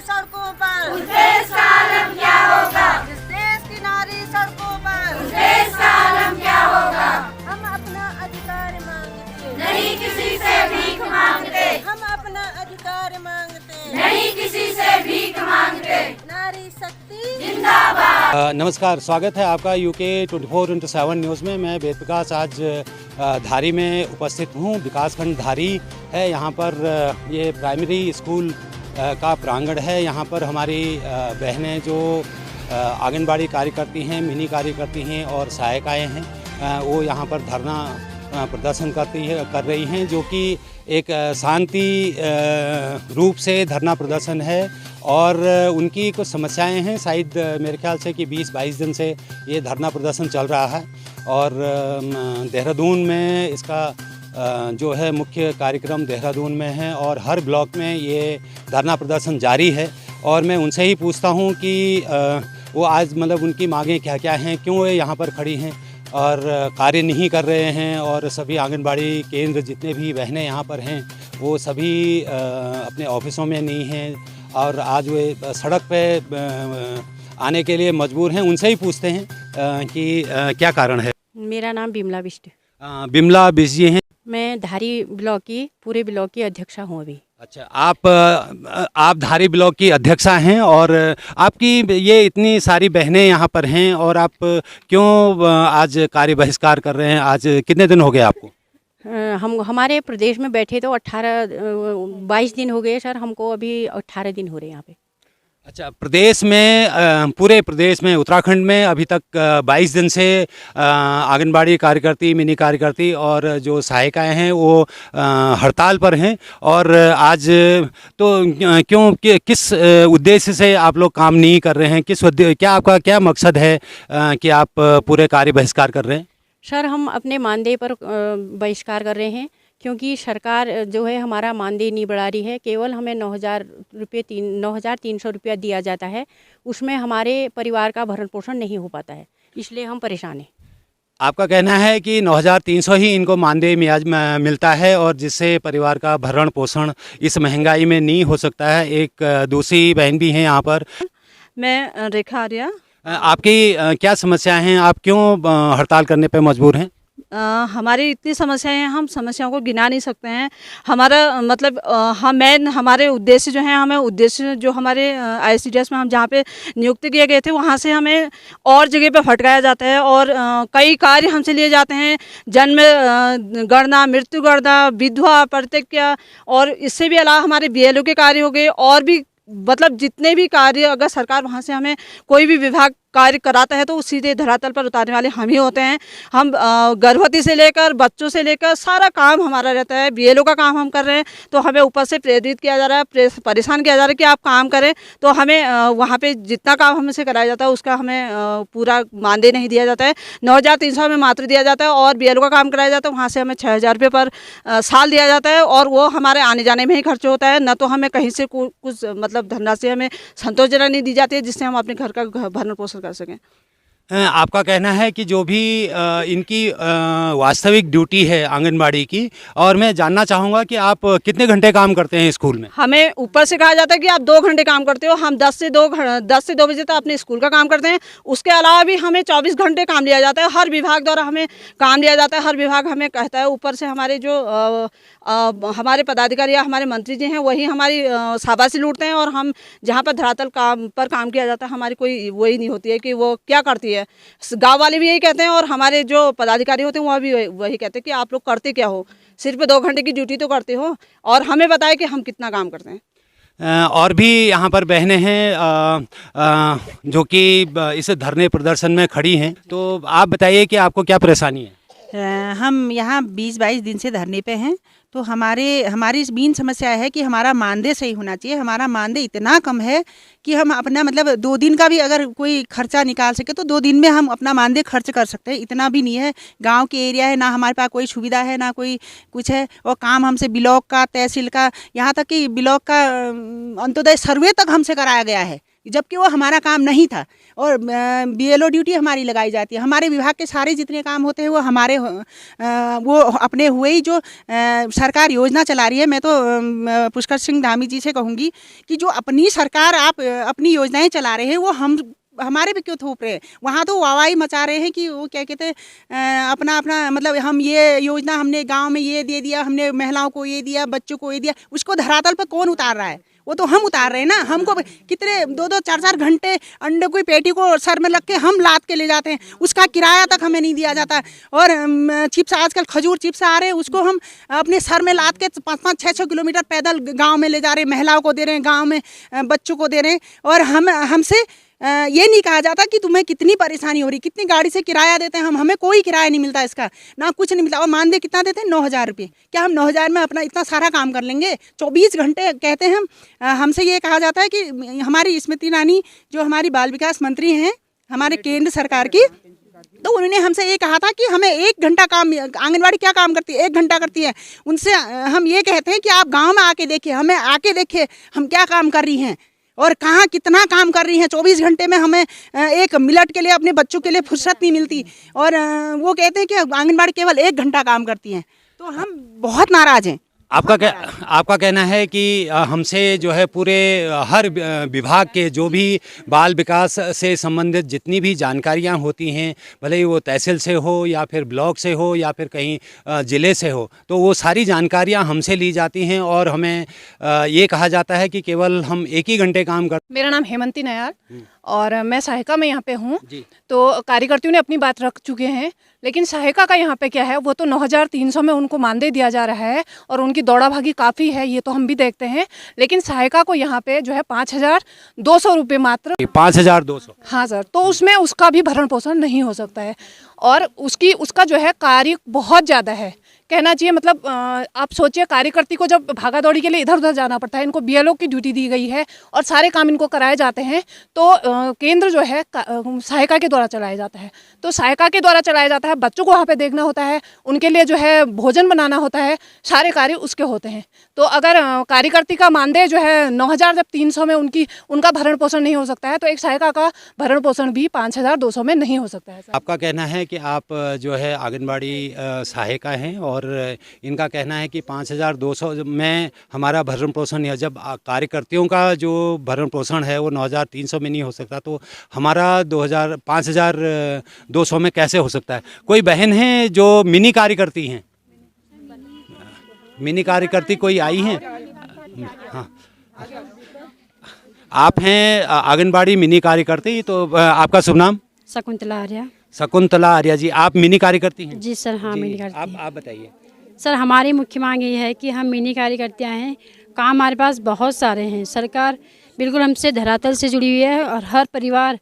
सड़कों पर, उस देश का आलम क्या होगा। जिस देश की नारी सड़कों पर, उस देश का आलम क्या होगा। हम अपना अधिकार मांगते, नहीं किसी से भीख मांगते। हम अपना अधिकार मांगते, नहीं किसी से भीख मांगते। नारी शक्ति जिंदाबाद। नमस्कार, स्वागत है आपका यूके 24/7 न्यूज़ में। मैं वेद प्रकाश आज धारी में उपस्थित हूँ। विकासखंड धारी है। यहाँ पर ये प्राइमरी स्कूल का प्रांगण है। यहाँ पर हमारी बहनें जो आंगनबाड़ी कार्य करती हैं, मिनी कार्य करती हैं और सहायिकाएँ हैं, वो यहाँ पर धरना प्रदर्शन कर रही हैं, जो कि एक शांति रूप से धरना प्रदर्शन है। और उनकी कुछ समस्याएं हैं। शायद मेरे ख्याल से कि 20-22 दिन से ये धरना प्रदर्शन चल रहा है और देहरादून में इसका जो है मुख्य कार्यक्रम देहरादून में है और हर ब्लॉक में ये धरना प्रदर्शन जारी है। और मैं उनसे ही पूछता हूँ कि वो आज मतलब उनकी मांगें क्या क्या हैं, क्यों वो यहाँ पर खड़ी हैं और कार्य नहीं कर रहे हैं। और सभी आंगनबाड़ी केंद्र जितने भी बहनें यहाँ पर हैं वो सभी अपने ऑफिसों में नहीं हैं और आज वे सड़क पे आने के लिए मजबूर हैं। उनसे ही पूछते हैं कि क्या कारण है। मेरा नाम बिमला बिष्ट। बिमला बिष्ट जी हैं। मैं धारी ब्लॉक की पूरे ब्लॉक की अध्यक्षा हूँ अभी। अच्छा, आप धारी ब्लॉक की अध्यक्षा हैं और आपकी ये इतनी सारी बहनें यहाँ पर हैं और आप क्यों आज कार्य बहिष्कार कर रहे हैं? आज कितने दिन हो गए आपको? हम हमारे प्रदेश में बैठे तो 22 दिन हो गए सर। हमको अभी 18 दिन हो रहे हैं यहाँ पे। अच्छा, प्रदेश में पूरे प्रदेश में उत्तराखंड में अभी तक 22 दिन से आंगनबाड़ी कार्यकर्ती, मिनी कार्यकर्ती और जो सहायिकाएं हैं वो हड़ताल पर हैं। और आज तो क्यों किस उद्देश्य से आप लोग काम नहीं कर रहे हैं? क्या आपका क्या मकसद है कि आप पूरे कार्य बहिष्कार कर रहे हैं? सर, हम अपने मानदेय पर बहिष्कार कर रहे हैं क्योंकि सरकार जो है हमारा मानदेय नहीं बढ़ा रही है। केवल हमें 9,300 रुपया दिया जाता है, उसमें हमारे परिवार का भरण पोषण नहीं हो पाता है, इसलिए हम परेशान हैं। आपका कहना है कि 9,300 ही इनको मानदेय मिलता है और जिससे परिवार का भरण पोषण इस महंगाई में नहीं हो सकता है। एक दूसरी बहन भी हैं यहाँ पर। मैं रेखा आर्या। आपकी क्या समस्याएं हैं? आप क्यों हड़ताल करने पे मजबूर हैं? हमारी इतनी समस्याएं हैं, हम समस्याओं को गिना नहीं सकते हैं। हमारा मतलब हमारे उद्देश्य जो हैं, हमें उद्देश्य जो हमारे ICDS में हम जहाँ पे नियुक्त किए गए थे वहाँ से हमें और जगह पे भटकाया जाता है और कई कार्य हमसे लिए जाते हैं। जन्म गणना, मृत्यु गणना, विधवा प्रतिज्ञा और इससे भी अलावा हमारे BLO के कार्य हो गए और भी मतलब जितने भी कार्य अगर सरकार वहाँ से हमें कोई भी विभाग कार्य कराता है तो सीधे धरातल पर उतारने वाले हम ही होते हैं। हम गर्भवती से लेकर बच्चों से लेकर सारा काम हमारा रहता है। BLO का काम हम कर रहे हैं तो हमें ऊपर से प्रेरित किया जा रहा है, परेशान किया जा रहा है कि आप काम करें। तो हमें वहाँ पे जितना काम हमसे कराया जाता है उसका हमें पूरा मानदेय नहीं दिया जाता है। 9,300 हमें मात्र दिया जाता है और BLO का काम कराया जाता है वहाँ से हमें 6,000 रुपये पर साल दिया जाता है और वो हमारे आने जाने में ही खर्च होता है। न तो हमें कहीं से कुछ मतलब धनराशि हमें संतोषजनक नहीं दी जाती है जिससे हम अपने घर का भरण पोषण कर सकें। आपका कहना है कि जो भी इनकी वास्तविक ड्यूटी है आंगनबाड़ी की, और मैं जानना चाहूँगा कि आप कितने घंटे काम करते हैं स्कूल में? हमें ऊपर से कहा जाता है कि आप 2 घंटे काम करते हो। हम 10 से 2 बजे तक अपने स्कूल का काम करते हैं। उसके अलावा भी हमें 24 घंटे काम लिया जाता है। हर विभाग द्वारा हमें काम लिया जाता है। हर विभाग हमें कहता है, ऊपर से हमारे जो हमारे पदाधिकारी या हमारे मंत्री जी हैं वही हमारी शाबाशी लूटते हैं और हम जहाँ पर धरातल काम किया जाता है हमारी कोई वही नहीं होती है कि वो क्या करती है। गांव वाले भी यही कहते हैं और हमारे जो पदाधिकारी होते हैं वह भी वही कहते हैं कि आप लोग करते क्या हो, सिर्फ 2 घंटे की ड्यूटी तो करते हो और हमें बताए कि हम कितना काम करते हैं। और भी यहाँ पर बहनें हैं जो कि इस धरने प्रदर्शन में खड़ी हैं, तो आप बताइए कि आपको क्या परेशानी है? हम यहाँ 20-22 दिन से धरने पे हैं। तो हमारी मेन समस्या है कि हमारा मानदेय सही होना चाहिए। हमारा मानदेय इतना कम है कि हम अपना मतलब 2 दिन का भी अगर कोई खर्चा निकाल सके तो 2 दिन में हम अपना मानदेय खर्च कर सकते हैं। इतना भी नहीं है। गांव के एरिया है, ना हमारे पास कोई सुविधा है, ना कोई कुछ है। और काम हमसे ब्लॉक का, तहसील का, यहाँ तक कि ब्लॉक का अंत्योदय सर्वे तक हमसे कराया गया है, जबकि वो हमारा काम नहीं था। और BLO ड्यूटी हमारी लगाई जाती है। हमारे विभाग के सारे जितने काम होते हैं वो हमारे वो अपने हुए ही जो सरकार योजना चला रही है। मैं तो पुष्कर सिंह धामी जी से कहूँगी कि जो अपनी सरकार आप अपनी योजनाएं चला रहे हैं वो हमारे पे क्यों थोप रहे हैं। वहाँ तो वाहवाही मचा रहे हैं कि वो क्या कहते हैं अपना मतलब हम ये योजना हमने गांव में ये दे दिया, हमने महिलाओं को ये दिया, बच्चों को ये दिया। उसको धरातल पर कौन उतार रहा है? वो तो हम उतार रहे हैं ना। हमको कितने 2-2 4-4 घंटे अंडे की पेटी को सर में लग के हम लाद के ले जाते हैं, उसका किराया तक हमें नहीं दिया जाता। और चिप्स आजकल खजूर चिप्स आ रहे हैं, उसको हम अपने सर में लाद के 5-5 6-6 किलोमीटर पैदल गांव में ले जा रहे हैं, महिलाओं को दे रहे हैं, गांव में बच्चों को दे रहे हैं। और हमसे ये नहीं कहा जाता कि तुम्हें कितनी परेशानी हो रही, कितनी गाड़ी से किराया देते हैं हम, हमें कोई किराया नहीं मिलता इसका, ना कुछ नहीं मिलता। और मानदेय कितना देते हैं? 9,000 रुपये। क्या हम 9,000 में अपना इतना सारा काम कर लेंगे? 24 घंटे कहते हैं हम। हमसे ये कहा जाता है कि हमारी स्मृति ईरानी जो हमारी बाल विकास मंत्री हैं हमारे केंद्र सरकार की, तो उन्होंने हमसे ये कहा था कि हमें 1 घंटा काम, आंगनवाड़ी क्या काम करती है? 1 घंटा करती है। उनसे हम ये कहते हैं कि आप गाँव में आके देखिए, हमें आके देखिए हम क्या काम कर रही हैं और कहाँ कितना काम कर रही हैं। 24 घंटे में हमें 1 मिनट के लिए अपने बच्चों के लिए फुर्सत नहीं मिलती। और वो कहते हैं कि आंगनबाड़ी केवल 1 घंटा काम करती हैं। तो हम बहुत नाराज़ हैं। आपका कहना है कि हमसे जो है पूरे हर विभाग के जो भी बाल विकास से संबंधित जितनी भी जानकारियां होती हैं, भले ही वो तहसील से हो या फिर ब्लॉक से हो या फिर कहीं ज़िले से हो, तो वो सारी जानकारियां हमसे ली जाती हैं और हमें ये कहा जाता है कि केवल हम 1 ही घंटे काम कर। मेरा नाम हेमंती नयाल और मैं सहायिका में यहाँ पे हूँ। तो कार्यकर्तियों ने अपनी बात रख चुके हैं, लेकिन सहायिका का यहाँ पे क्या है, वो तो 9,300 में उनको मानदेय दिया जा रहा है और उनकी दौड़ा भागी काफ़ी है, ये तो हम भी देखते हैं। लेकिन सहायिका को यहाँ पे जो है 5,200 रुपये मात्र। 5,200? हाँ सर। तो उसमें उसका भी भरण पोषण नहीं हो सकता है और उसका जो है कार्य बहुत ज़्यादा है, कहना चाहिए। मतलब आप सोचिए, कार्यकर्ती को जब भागा दौड़ी के लिए इधर उधर जाना पड़ता है, इनको BLO की ड्यूटी दी गई है और सारे काम इनको कराए जाते हैं। तो केंद्र जो है सहायिका के द्वारा चलाया जाता है। तो सहायिका के द्वारा चलाया जाता है, बच्चों को वहाँ पे देखना होता है, उनके लिए जो है भोजन बनाना होता है, सारे कार्य उसके होते हैं। तो अगर कार्यकर्ती का मानदेय जो है 9,300 में उनका भरण पोषण नहीं हो सकता है, तो एक सहायिका का भरण पोषण भी 5,200 में नहीं हो सकता है। आपका कहना है कि आप जो है आंगनबाड़ी सहायिका हैं और इनका कहना है कि 5,200 में हमारा भरण पोषण है। जब कार्यकर्तियों का जो भरण पोषण है वो 9,300 में नहीं हो सकता, तो हमारा 5,200 में कैसे हो सकता है? कोई बहन है जो मिनी कार्यकर्ती हैं? मिनी कार्यकर्ती कोई आई हैं? हाँ, आप हैं आंगनबाड़ी मिनी कार्यकर्ती। तो आपका शुभ नाम? शकुंतला आर्या। शकुंतला आर्या जी, आप मिनी कार्यकर्ती हैं? जी सर, हाँ मिनी कार्यकर्ती। आप बताइए सर। हमारी मुख्य मांग ये है कि हम मिनी कार्यकर्तियाँ हैं, काम हमारे पास बहुत सारे हैं। सरकार बिल्कुल हमसे धरातल से जुड़ी हुई है और हर परिवार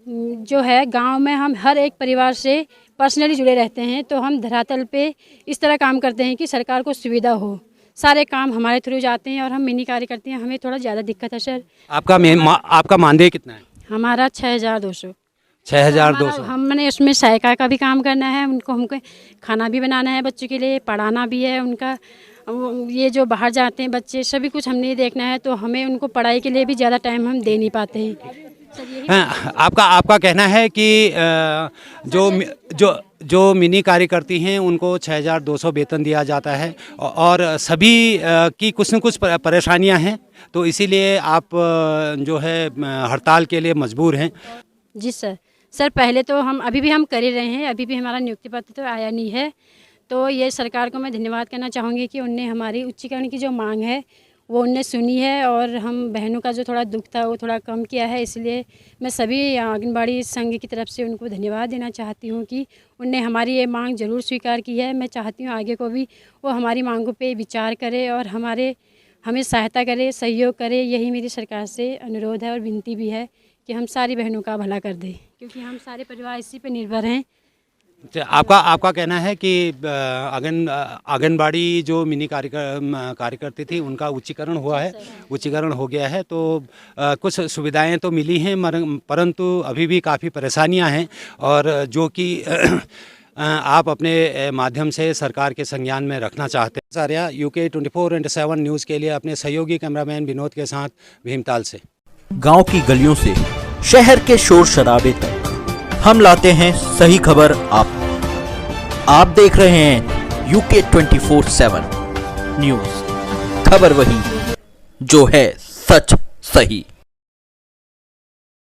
जो है गांव में, हम हर एक परिवार से पर्सनली जुड़े रहते हैं। तो हम धरातल पे इस तरह काम करते हैं कि सरकार को सुविधा हो, सारे काम हमारे थ्रू जाते हैं और हम मिनी कार्यकर्ती हैं, हमें थोड़ा ज़्यादा दिक्कत है सर। आपका मानदेय कितना है? हमारा 6,200। 6,200। हमने उसमें सहायिका का भी काम करना है, हमको खाना भी बनाना है, बच्चों के लिए पढ़ाना भी है उनका। ये जो बाहर जाते हैं बच्चे, सभी कुछ हमने देखना है, तो हमें उनको पढ़ाई के लिए भी ज़्यादा टाइम हम दे नहीं पाते हैं। आपका कहना है कि जो मिनी कार्यकर्ती हैं उनको 6,200 वेतन दिया जाता है और सभी की कुछ न कुछ परेशानियां हैं, तो इसीलिए आप जो है हड़ताल के लिए मजबूर हैं। जी सर, पहले तो हम अभी भी हम कर ही रहे हैं, अभी भी हमारा नियुक्ति पत्र तो आया नहीं है। तो ये सरकार को मैं धन्यवाद करना चाहूँगी कि उनने हमारी उच्चीकरण की जो मांग है वो उनने सुनी है और हम बहनों का जो थोड़ा दुख था वो थोड़ा कम किया है। इसलिए मैं सभी आंगनबाड़ी संघ की तरफ से उनको धन्यवाद देना चाहती हूँ कि उनने हमारी ये मांग ज़रूर स्वीकार की है। मैं चाहती हूँ आगे को भी वो हमारी मांगों पे विचार करे और हमें सहायता करे, सहयोग करे। यही मेरी सरकार से अनुरोध है और विनती भी है कि हम सारी बहनों का भला कर दें, क्योंकि हम सारे परिवार इसी पे निर्भर हैं। आपका कहना है कि आंगनबाड़ी जो मिनी कार्यकर्ती थी उनका उच्चीकरण हुआ है, उच्चीकरण हो गया है, तो कुछ सुविधाएं तो मिली हैं, परंतु अभी भी काफ़ी परेशानियां हैं और जो कि आप अपने माध्यम से सरकार के संज्ञान में रखना चाहते हैं। सारिया UK 24/7 न्यूज़ के लिए अपने सहयोगी कैमरामैन विनोद के साथ भीमताल से। गांव की गलियों से शहर के शोर शराबे तक हम लाते हैं सही खबर आप देख रहे हैं यूके 24/7 न्यूज। खबर वही जो है सच सही।